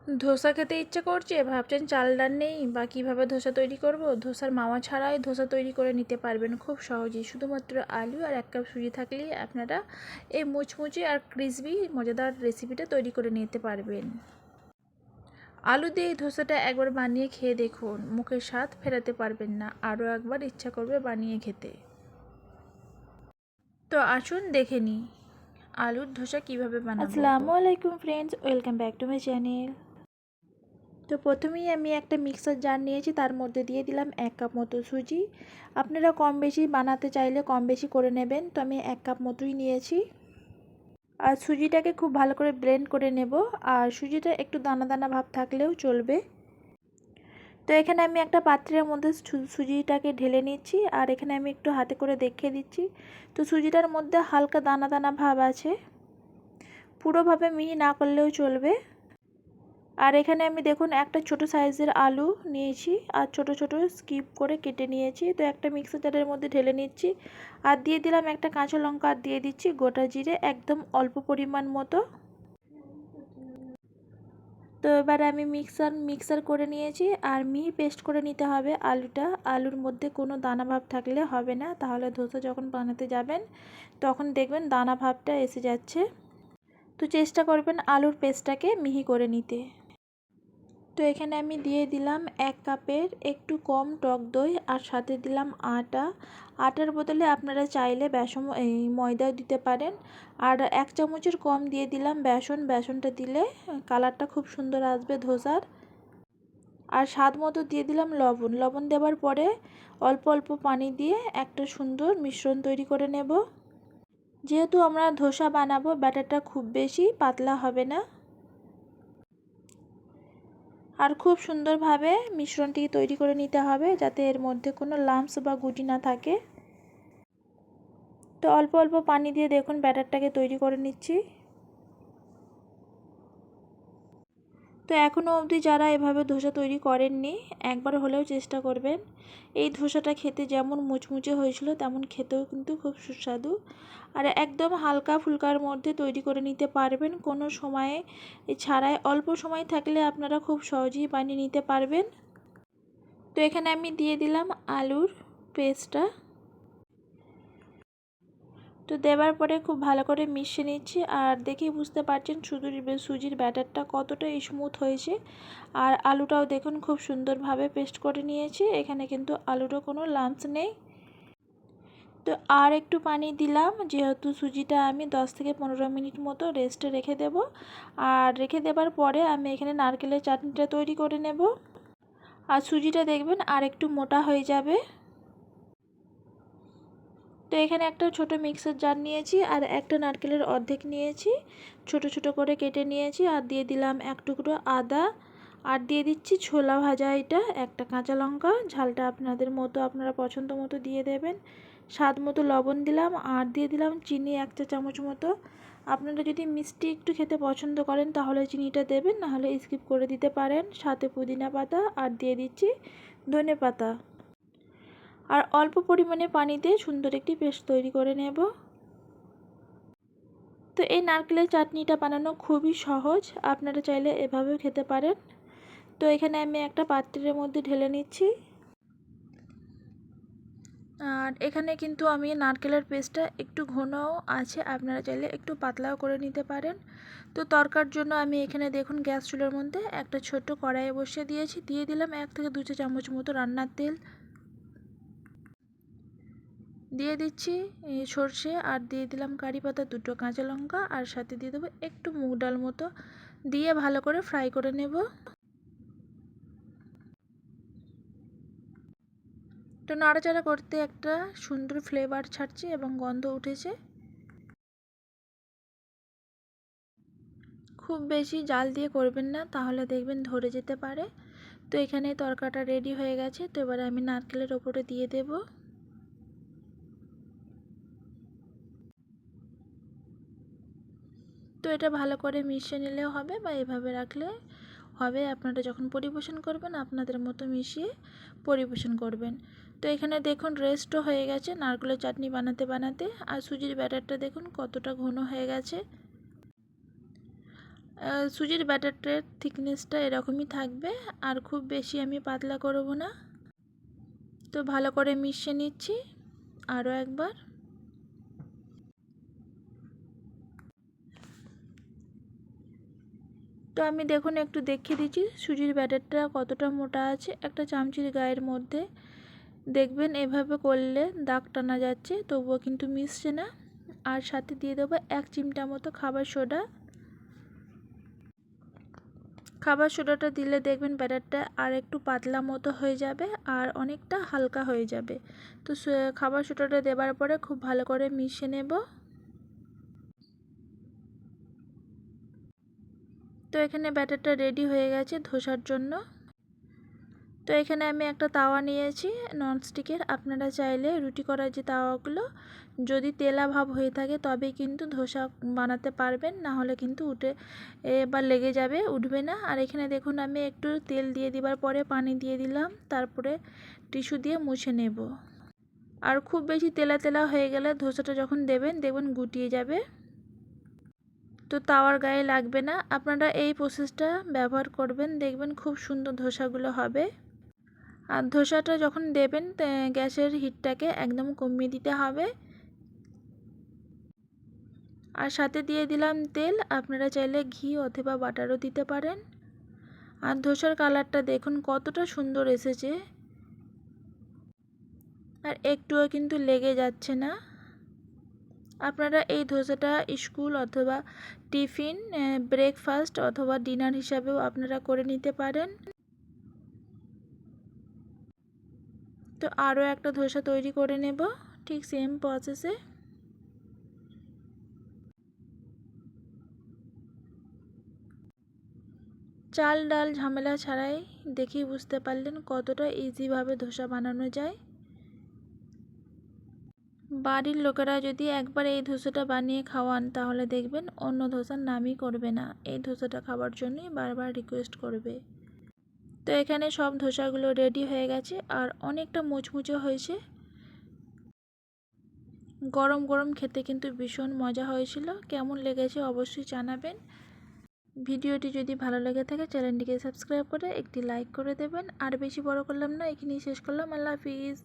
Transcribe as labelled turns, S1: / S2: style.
S1: ধোসা খেতে ইচ্ছে করছে, ভাবছেন চাল ডাল নেই বা কীভাবে ধোসা তৈরি করব। ধোসার মাওয়া ছাড়াই ধোসা তৈরি করে নিতে পারবেন খুব সহজেই। শুধুমাত্র আলু আর 1 কাপ সুজি থাকলেই আপনারা এই মুচমুচে আর ক্রিসপি মজাদার রেসিপিটা তৈরি করে নিতে পারবেন। আলু দিয়ে এই ধোসাটা একবার বানিয়ে খেয়ে দেখুন, মুখের স্বাদ ফেরাতে পারবেন না, আরও একবার ইচ্ছা করবে বানিয়ে খেতে। তো আসুন দেখে নিই আলুর ধোসা কীভাবে বানাবো। আসসালামু আলাইকুম friends, welcome back to my channel. তো প্রথমেই আমি একটা মিক্সার জার নিয়েছি, তার মধ্যে দিয়ে দিলাম 1 কাপ মতো সুজি। আপনারা কম বেশি বানাতে চাইলে কম বেশি করে নেবেন, তো আমি 1 কাপ মতোই নিয়েছি। আর সুজিটাকে খুব ভালো করে ব্লেন্ড করে নেব, আর সুজিটা একটু দানা দানা ভাব থাকলেও চলবে। তো এখানে আমি একটা পাত্রের মধ্যে সুজিটাকে ঢেলে নিচ্ছি, আর এখানে আমি একটু হাতে করে দেখিয়ে দিচ্ছি। তো সুজিটার মধ্যে হালকা দানা দানা ভাব আছে, পুরোভাবে মিহি না করলেও চলবে। আর এখানে আমি দেখুন একটা ছোট সাইজের আলু নিয়েছি, আর ছোট ছোট স্কিপ করে কেটে নিয়েছি। তো একটা মিক্সার জারের মধ্যে ঢেলে নিচ্ছি, আর দিয়ে দিলাম একটা কাঁচা লঙ্কা, আর দিয়ে দিচ্ছি গোটা জিরে একদম অল্প পরিমাণ মতো। তো এবার আমি মিক্সার করে নিয়েছি, আর মিহি পেস্ট করে নিতে হবে আলুটা। আলুর মধ্যে কোনো দানা ভাব থাকলে হবে না, তাহলে ধোসা যখন বানাতে যাবেন তখন দেখবেন দানা ভাবটা এসে যাচ্ছে। তো চেষ্টা করবেন আলুর পেস্টটাকে মিহি করে নিতে। তো এখানে আমি দিয়ে দিলাম 1 কাপের একটু কম টক দই, আর সাথে দিলাম আটা। আটার বদলে আপনারা চাইলে ময়দাও দিতে পারেন। আর 1 চামচের কম দিয়ে দিলাম বেসন। বেসনটা দিলে কালারটা খুব সুন্দর আসবে ধোসার। আর স্বাদ মতো দিয়ে দিলাম লবণ। লবণ দেওয়ার পরে অল্প অল্প পানি দিয়ে একটা সুন্দর মিশ্রণ তৈরি করে নেব। যেহেতু আমরা ধোসা বানাবো, ব্যাটারটা খুব বেশি পাতলা হবে না। আর খুব সুন্দরভাবে মিশ্রণটি তৈরি করে নিতে হবে, যাতে এর মধ্যে কোনো লাম্পস বা গুটি না থাকে। তো অল্প অল্প পানি দিয়ে দেখুন ব্যাটারটাকে তৈরি করে নিচ্ছি। তো এখনও অবধি যারা এভাবে ধোসা তৈরি করেননি, একবার হলেও চেষ্টা করবেন। এই ধোসাটা খেতে যেমন মুচমুচে হয়েছিল, তেমন খেতেও কিন্তু খুব সুস্বাদু। আর একদম হালকা ফুলকার মধ্যে তৈরি করে নিতে পারবেন, কোনো সময়ে ছাড়াই। অল্প সময় থাকলে আপনারা খুব সহজেই বানিয়ে নিতে পারবেন। তো এখানে আমি দিয়ে দিলাম আলুর পেস্টটা। তো দেওয়ার পরে খুব ভালো করে মিশিয়ে নিচ্ছি, আর দেখেই বুঝতে পারছেন সুজির ব্যাটারটা কতটা স্মুথ হয়েছে। আর আলুটাও দেখুন খুব সুন্দরভাবে পেস্ট করে নিয়েছি, এখানে কিন্তু আলুরও কোনো লাম্পস নেই। তো আর একটু পানি দিলাম, যেহেতু সুজিটা আমি 10 থেকে 15 মিনিট মতো রেস্টে রেখে দেব। আর রেখে দেবার পরে আমি এখানে নারকেলের চাটনিটা তৈরি করে নেব। আর সুজিটা দেখবেন আর একটু মোটা হয়ে যাবে। তো এখানে একটা ছোট মিক্সার জার নিয়েছি, আর একটা নারকেলের অর্ধেক নিয়েছি, ছোট ছোট করে কেটে নিয়েছি। আর দিয়ে দিলাম 1 টুকরো আদা, আর দিয়ে দিচ্ছি ছোলা ভাজা এটা, একটা কাঁচা লঙ্কা। ঝালটা আপনাদের মতো, আপনারা পছন্দ মতো দিয়ে দেবেন। স্বাদ মতো লবণ দিলাম, আর দিয়ে দিলাম চিনি 1 চা চামচ মতো। আপনারা যদি মিষ্টি একটু খেতে পছন্দ করেন তাহলে চিনিটা দেবেন, নাহলে স্কিপ করে দিতে পারেন। সাথে পুদিনা পাতা, আর দিয়ে দিচ্ছি ধনে পাতা। আর অল্প পরিমাণে পানি দিয়ে সুন্দর একটি পেস্ট তৈরি করে নেব। তো এই নারকেলের চাটনিটা বানানো খুবই সহজ, আপনারা চাইলে এভাবেও খেতে পারেন। তো এখানে আমি একটা পাত্রের মধ্যে ঢেলে নিচ্ছি। আর এখানে কিন্তু আমি নারকেলের পেস্টটা একটু ঘনও আছে, আপনারা চাইলে একটু পাতলাও করে নিতে পারেন। তো তরকার জন্য আমি এখানে দেখুন গ্যাস চুলার মধ্যে একটা ছোট্ট কড়াই বসিয়ে দিয়েছি। দিয়ে দিলাম 1 থেকে 2 চা চামচ মতো রান্নার তেল। দিয়ে দিচ্ছি সর্ষে, আর দিয়ে দিলাম কারি পাতা, 2টো কাঁচা লঙ্কা, আর সাথে দিয়ে দেবো একটু মুগ ডাল মতো। দিয়ে ভালো করে ফ্রাই করে নেব। তো নাড়াচাড়া করতে একটা সুন্দর ফ্লেভার ছাড়ছে এবং গন্ধ উঠেছে। খুব বেশি জাল দিয়ে করবেন না, তাহলে দেখবেন ধরে যেতে পারে। তো এখানে তরকাটা রেডি হয়ে গেছে। তো এবারে আমি নারকেলের ওপরে দিয়ে দেব। তো এটা ভালো করে মিশিয়ে নিলেও হবে, বা এভাবে রাখলে হবে। আপনারা যখন পরিবেশন করবেন আপনাদের মতো মিশিয়ে পরিবেশন করবেন। তো এখানে দেখুন রেস্টও হয়ে গেছে নারকেলের চাটনি বানাতে বানাতে। আর সুজির ব্যাটারটা দেখুন কতটা ঘন হয়ে গেছে। সুজির ব্যাটারটার থিকনেসটা এরকমই থাকবে, আর খুব বেশি আমি পাতলা করব না। তো ভালো করে মিশিয়ে নিচ্ছি আরও একবার। তো আমি দেখুন একটু দেখিয়ে দিচ্ছি সুজির ব্যাটারটা কতটা মোটা আছে। একটা চামচির গায়ের মধ্যে দেখবেন এভাবে করলে দাগ টানা যাচ্ছে, তবুও কিন্তু মিশছে না। আর সাথে দিয়ে দেবো 1 চিমটা মতো খাবার সোডা। খাবার সোডাটা দিলে দেখবেন ব্যাটারটা আর একটু পাতলা মতো হয়ে যাবে আর অনেকটা হালকা হয়ে যাবে। তো খাবার সোডাটা দেওয়ার পরে খুব ভালো করে মিশিয়ে নেব। তো এখানে ব্যাটারটা রেডি হয়ে গেছে ধোসার জন্য। তো এখানে আমি একটা তাওয়া নিয়েছি ননস্টিকের। আপনারা চাইলে রুটি করার যে তাওয়াগুলো যদি তেলা ভাব হয়ে থাকে তবেই কিন্তু ধোসা বানাতে পারবেন, না হলে কিন্তু বা লেগে যাবে, উঠবে না। আর এখানে দেখুন আমি একটু তেল দিয়ে দেওয়ার পরে পানি দিয়ে দিলাম, তারপরে টিস্যু দিয়ে মুছে নেব। আর খুব বেশি তেলা তেলা হয়ে গেলে ধোসাটা যখন দেবেন দেখবেন গুটিয়ে যাবে, তো তাওয়ার গায়ে লাগবে না। আপনারা এই প্রসেসটা ব্যবহার করবেন, দেখবেন খুব সুন্দর ধোসাগুলো হবে। আর ধোসাটা যখন দেবেন গ্যাসের হিটটাকে একদম কমিয়ে দিতে হবে। আর সাথে দিয়ে দিলাম তেল, আপনারা চাইলে ঘি অথবা বাটারও দিতে পারেন। আর ধোসার কালারটা দেখুন কতটা সুন্দর এসেছে, আর একটুও কিন্তু লেগে যাচ্ছে না। আপনারা এই ধোসাটা স্কুল অথবা টিফিন, ব্রেকফাস্ট অথবা ডিনার হিসাবেও আপনারা করে নিতে পারেন। তো আরও একটা ধোসা তৈরি করে নেব ঠিক সেম প্রসেসে। চাল ডাল ঝামেলা ছাড়াই দেখেই বুঝতে পারলেন কতটা ইজিভাবে ধোসা বানানো যায়। বাড়ির লোকেরা যদি একবার এই ধোসাটা বানিয়ে খাওয়ান তাহলে দেখবেন অন্য ধোসার নামই করবে না, এই ধোসাটা খাওয়ার জন্যই বারবার রিকোয়েস্ট করবে। তো এখানে সব ধোসাগুলো রেডি হয়ে গেছে আর অনেকটা মুচমুচে হয়েছে। গরম গরম খেতে কিন্তু ভীষণ মজা হয়েছিল। কেমন লেগেছে অবশ্যই জানাবেন। ভিডিওটি যদি ভালো লেগে থাকে চ্যানেলটিকে সাবস্ক্রাইব করে একটি লাইক করে দেবেন। আর বেশি বড় করলাম না, এখানেই শেষ করলাম। আল্লাহ হাফিজ।